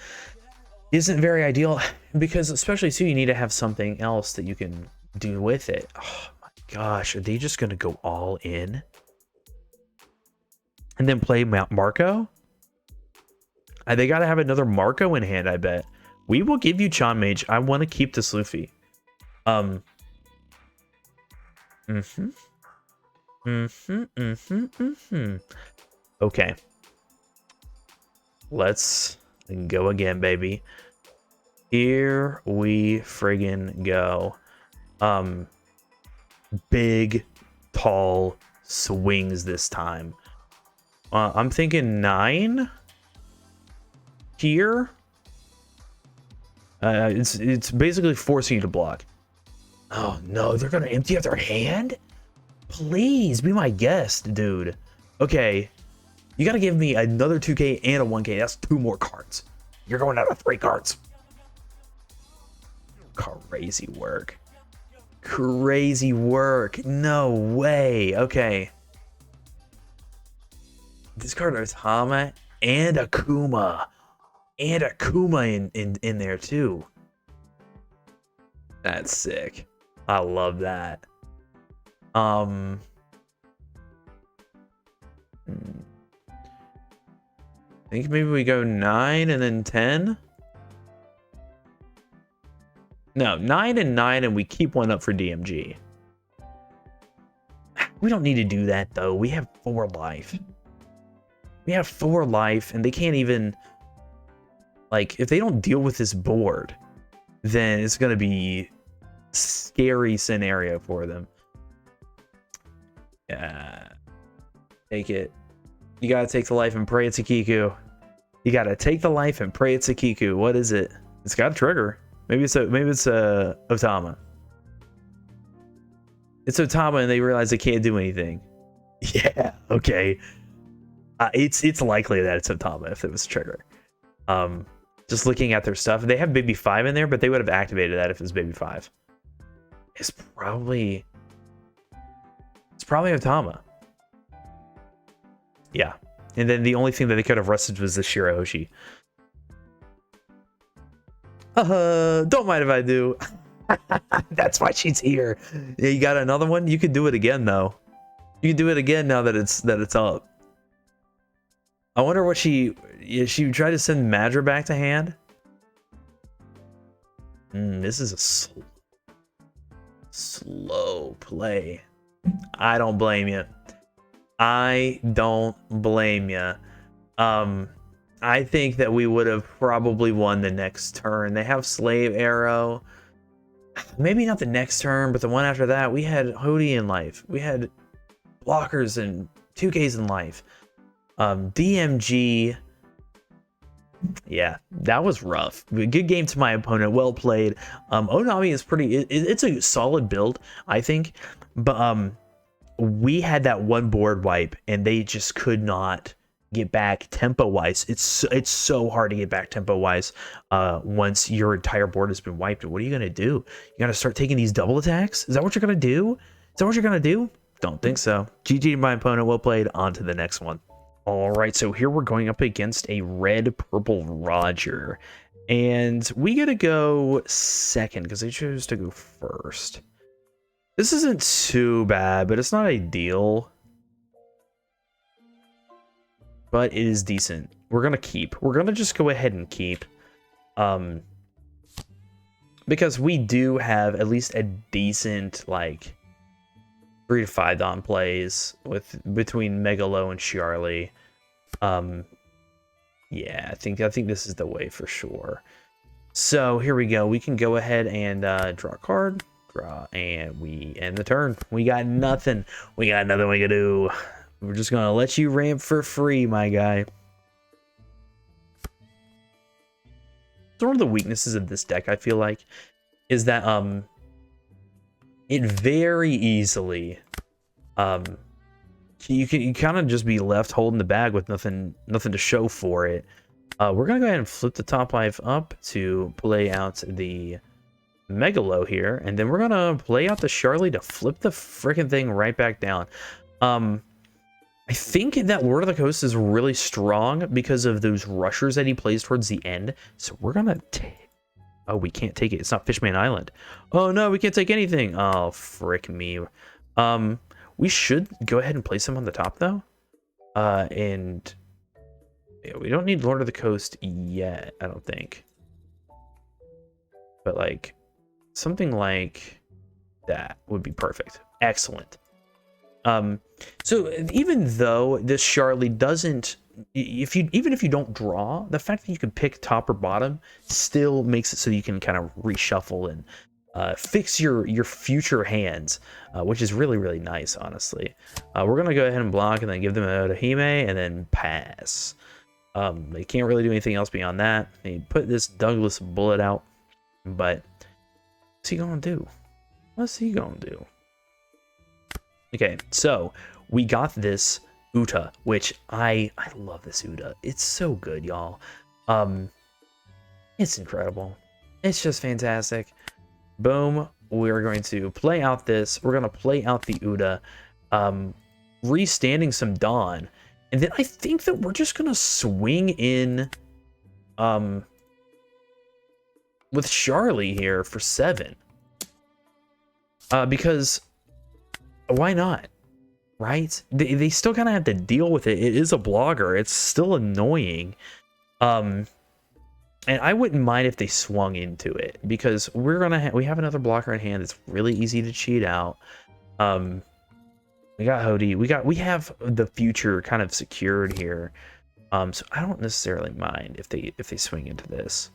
isn't very ideal because especially too, you need to have something else that you can do with it. Oh my gosh, are they just gonna go all in? And then play Marco? They gotta have another Marco in hand, I bet. We will give you Chan Mage. I want to keep this Luffy. Um. Mm-hmm. Mm-hmm. Mm-hmm. Mm-hmm. Okay. Let's go again, baby. Here we friggin' go. Big, tall swings this time. I'm thinking 9 here. It's basically forcing you to block. Oh no, they're gonna empty out their hand? Please be my guest, dude. Okay, you gotta give me another 2K and a 1K. That's 2 more cards. You're going out of 3 cards. Crazy work. Crazy work. No way. Okay. Discard Otama and Akuma. And Akuma in there too. That's sick. I love that. I think maybe we go 9 and then 10. No, 9 and 9, and we keep one up for DMG. We don't need to do that though. We have 4 life. We have 4 life, and they can't even, like, if they don't deal with this board, then it's gonna be scary scenario for them. Yeah, take it. You gotta take the life and pray it's a Kiku. You gotta take the life and pray it's a Kiku. What is it? It's got a trigger. Maybe it's Otama. It's Otama, and they realize they can't do anything. Yeah. Okay. It's likely that it's Otama if it was a trigger. Just looking at their stuff, they have Baby 5 in there, but they would have activated that if it was Baby 5. It's probably Otama. Yeah. And then the only thing that they could have rested was the Shirahoshi. Don't mind if I do. That's why she's here. Yeah, you got another one? You could do it again though. You can do it again now that it's up. I wonder what she tried to send Madra back to hand. This is a slow play. I don't blame you. I don't blame you. I think that we would have probably won the next turn. They have Slave Arrow. Maybe not the next turn, but the one after that. We had Hody in life. We had blockers and 2Ks in life. DMG. Yeah, that was rough. Good game to my opponent. Well played. Onami is pretty... It's a solid build, I think. But we had that one board wipe, and they just could not get back tempo wise. It's so hard to get back tempo wise once your entire board has been wiped. What are you gonna do? You gotta start taking these double attacks? Is that what you're gonna do? Is that what you're gonna do? Don't think so. GG to my opponent. Well played. On to the next one. All right, so here we're going up against a red purple Roger, and we gotta go second because they chose to go first. This isn't too bad, but it's not ideal. But it is decent. We're gonna keep. We're gonna just go ahead and keep. Because we do have at least a decent, like, 3 to 5 Don plays between Megalo and Charlie. Yeah, I think this is the way for sure. So here we go. We can go ahead and draw a card. Draw, and we end the turn. We got nothing. We got nothing we can do. We're just gonna let you ramp for free, my guy. So one of the weaknesses of this deck, I feel like, is that it very easily you kind of just be left holding the bag with nothing to show for it. We're gonna go ahead and flip the top life up to play out the Megalo here, and then we're gonna play out the Charlie to flip the freaking thing right back down. I think that Lord of the Coast is really strong because of those rushers that he plays towards the end. So we're gonna take... Oh, we can't take it. It's not Fishman Island. Oh no, we can't take anything. Oh, frick me. We should go ahead and place him on the top though. And yeah, we don't need Lord of the Coast yet, I don't think. But like, something like that would be perfect. Excellent. So even though this Charlie doesn't, even if you don't draw, the fact that you can pick top or bottom still makes it so you can kind of reshuffle and fix your future hands, which is really, really nice, honestly. We're gonna go ahead and block and then give them a Otahime and then pass. They can't really do anything else beyond that. They put this Douglas bullet out, but what's he gonna do? What's he gonna do? Okay, so we got this Uta, which I love this Uta. It's so good, y'all. It's incredible. It's just fantastic. Boom. We're going to play out this. We're going to play out the Uta, restanding some Dawn. And then I think that we're just going to swing in with Charlie here for 7. Because why not? Right? They still kind of have to deal with it. It is a blogger. It's still annoying. And I wouldn't mind if they swung into it, because we have another blocker in hand that's really easy to cheat out. We got Hody. We have the future kind of secured here. So I don't necessarily mind if they swing into this.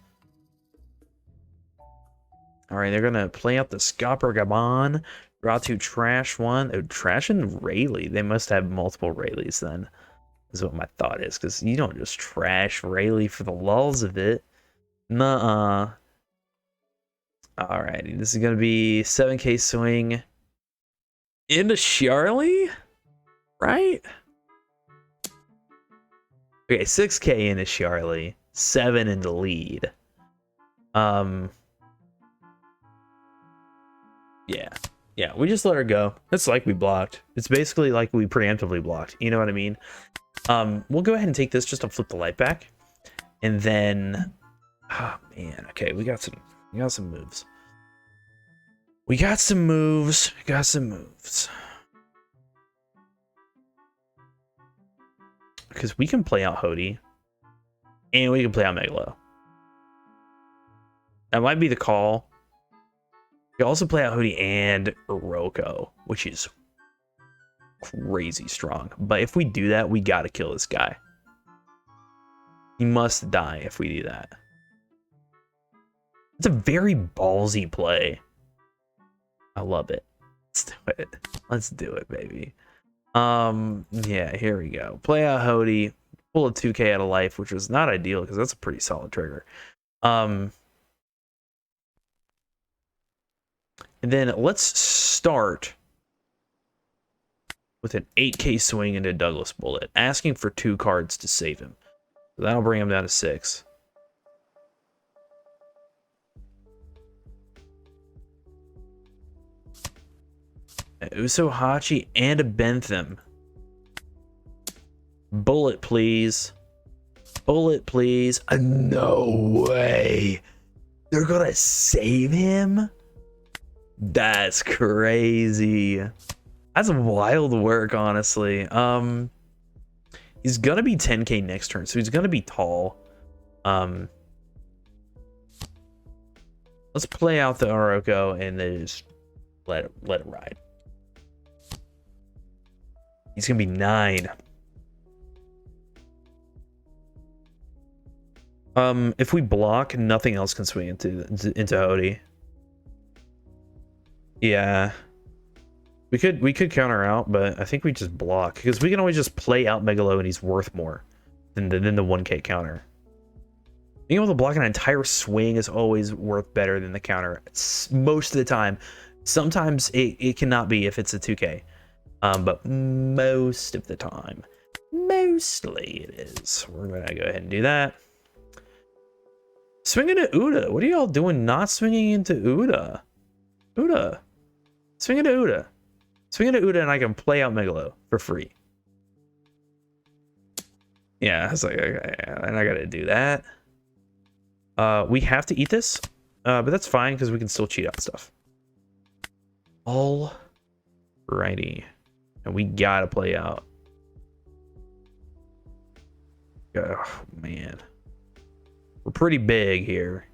All right, they're gonna play out the Scopper Gabon. Ratu trash one. Oh, trash and Rayleigh. They must have multiple Rayleighs then, is what my thought is, because you don't just trash Rayleigh for the lulls of it. Nuh-uh. Alrighty, this is gonna be 7K swing into Charlie, right? Okay, 6K into Charlie, 7 into lead. Yeah, we just let her go. It's like we blocked. It's basically like we preemptively blocked. You know what I mean? We'll go ahead and take this just to flip the light back. And then, oh man, okay, we got some moves. We got some moves. Because we can play out Hody. And we can play out Megalo. That might be the call. You also play out Hody and Uroko, which is crazy strong. But if we do that, we gotta kill this guy. He must die if we do that. It's a very ballsy play. I love it. Let's do it. Let's do it, baby. Yeah, here we go. Play out Hody, pull a 2K out of life, which was not ideal because that's a pretty solid trigger. And then let's start with an 8K swing into Douglas Bullet, asking for 2 cards to save him. So that'll bring him down to 6. A Uso Hachi and a Bentham. Bullet, please. Bullet, please. No way. They're gonna save him? That's crazy. That's wild work, honestly. He's gonna be 10K next turn, so he's gonna be tall. Let's play out the Uroko and then just let it ride. He's gonna be 9. If we block, nothing else can swing into Hody. Yeah. We could counter out, but I think we just block, because we can always just play out Megalo and he's worth more than the 1K counter. Being able to block an entire swing is always worth better than the counter. It's most of the time. Sometimes it cannot be if it's a 2K. But most of the time. Mostly it is. We're gonna go ahead and do that. Swing into Uda. What are y'all doing not swinging into Uda? Uda. Swing into Uda. Swing into Uda and I can play out Megalo for free. Yeah, I was like, okay, and I gotta do that. We have to eat this, but that's fine because we can still cheat out stuff. Alrighty. And we gotta play out. Oh, man. We're pretty big here.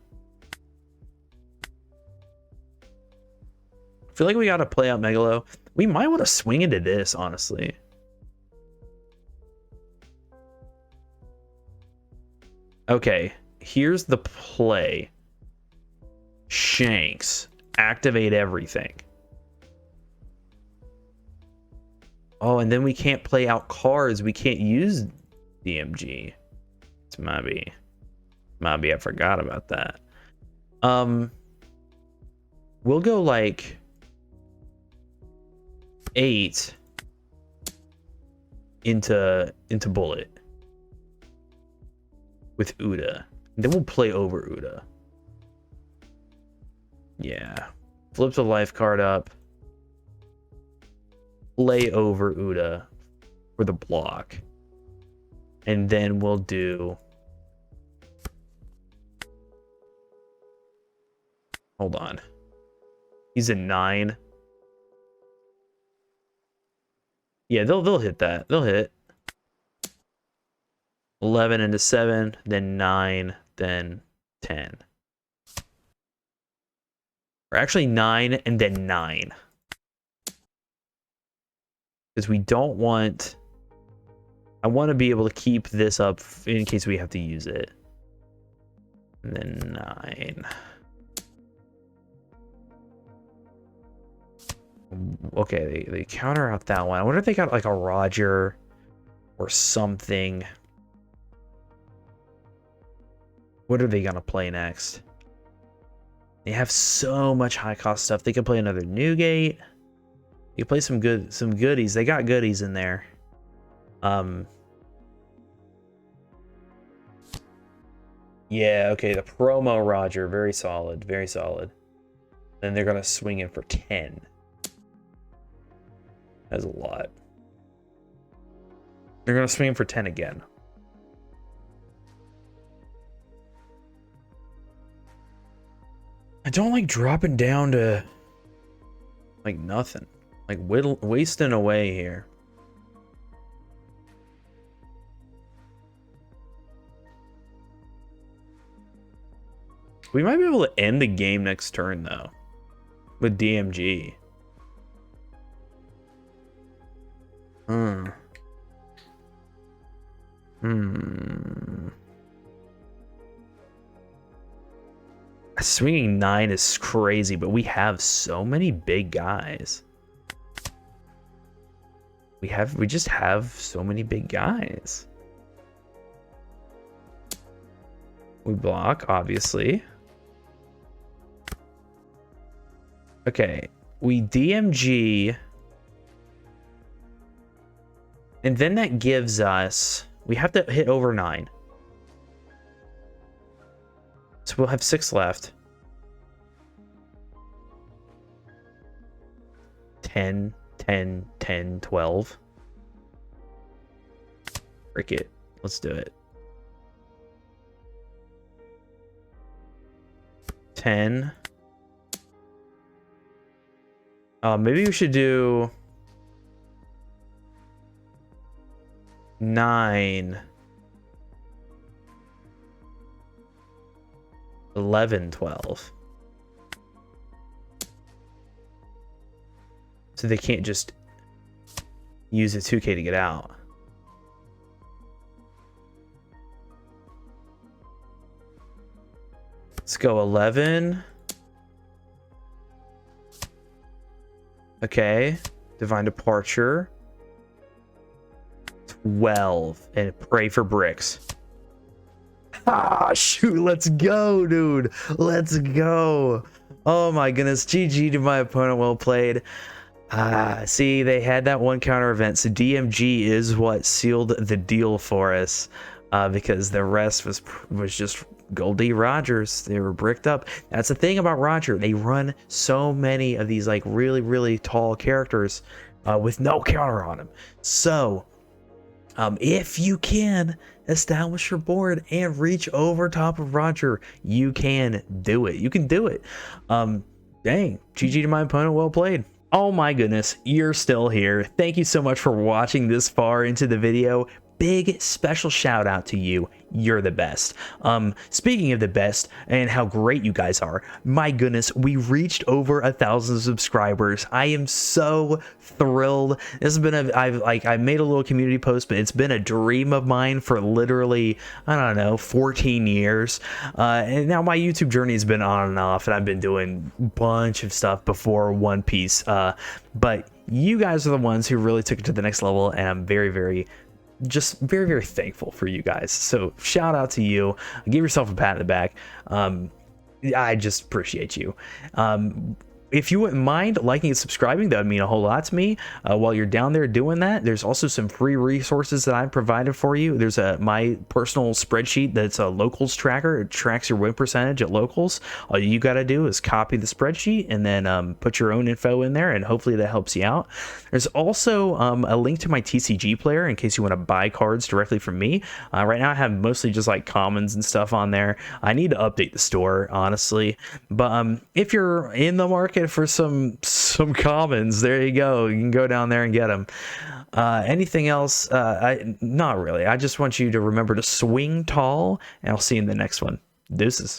feel like we got to play out Megalo. We might want to swing into this, honestly. Okay, here's the play. Shanks, activate everything. Oh, and then we can't play out cards. We can't use DMG. It's maybe I forgot about that. We'll go like 8 into Bullet with Uda. Then we'll play over Uda. Yeah. Flip the life card up. Play over Uda for the block. And then we'll do... Hold on. He's a 9. Yeah, they'll hit that. They'll hit. 11 into 7, then 9, then 10. Or actually 9 and then 9. Because we don't want... I want to be able to keep this up in case we have to use it. And then 9. Okay, they counter out that one. I wonder if they got like a Roger or something. What are they gonna play next? They have so much high cost stuff. They could play another Newgate. You can play some goodies. They got goodies in there. Yeah, okay, the promo Roger, very solid, very solid. Then they're gonna swing in for 10. That's a lot. They're gonna swing in for 10 again. I don't like dropping down to like nothing. Like wasting away here. We might be able to end the game next turn though. With DMG. Swinging 9 is crazy, but we have so many big guys. We just have so many big guys. We block, obviously. Okay, we DMG. And then that gives us... We have to hit over 9. So we'll have 6 left. 10, 10, 10, 12. Frick it. Let's do it. 10. Maybe we should do 9. 11, 12. So they can't just use a 2K to get out. Let's go 11. Okay. Divine Departure. 12. And pray for bricks. Ah, shoot. Let's go, dude. Let's go. Oh my goodness. GG to my opponent. Well played. See, they had that one counter event. So DMG is what sealed the deal for us. Because the rest was just Goldie Rogers. They were bricked up. That's the thing about Roger. They run so many of these like really, really tall characters with no counter on them. So if you can establish your board and reach over top of Roger, you can do it. You can do it. Dang, GG to my opponent. Well played. Oh my goodness, you're still here. Thank you so much for watching this far into the video. big special shout out to you. You're the best. Speaking of the best and how great you guys are, my goodness, we reached over 1,000 subscribers. I am so thrilled. This has been I made a little community post, but it's been a dream of mine for literally, I don't know, 14 years. And now my YouTube journey has been on and off, and I've been doing a bunch of stuff before One Piece. But you guys are the ones who really took it to the next level, and I'm very, very thankful for you guys. So shout out to you. Give yourself a pat in the back. I just appreciate you. If you wouldn't mind liking and subscribing, that would mean a whole lot to me. While you're down there doing that, there's also some free resources that I've provided for you. There's my personal spreadsheet that's a locals tracker. It tracks your win percentage at locals. All you got to do is copy the spreadsheet and then put your own info in there, and hopefully that helps you out. There's also a link to my TCG player in case you want to buy cards directly from me. Right now I have mostly just like commons and stuff on there. I need to update the store, honestly. But if you're in the market for some commons, there you go. You can go down there and get them. Anything else? Not really. I just want you to remember to swing tall, and I'll see you in the next one. Deuces.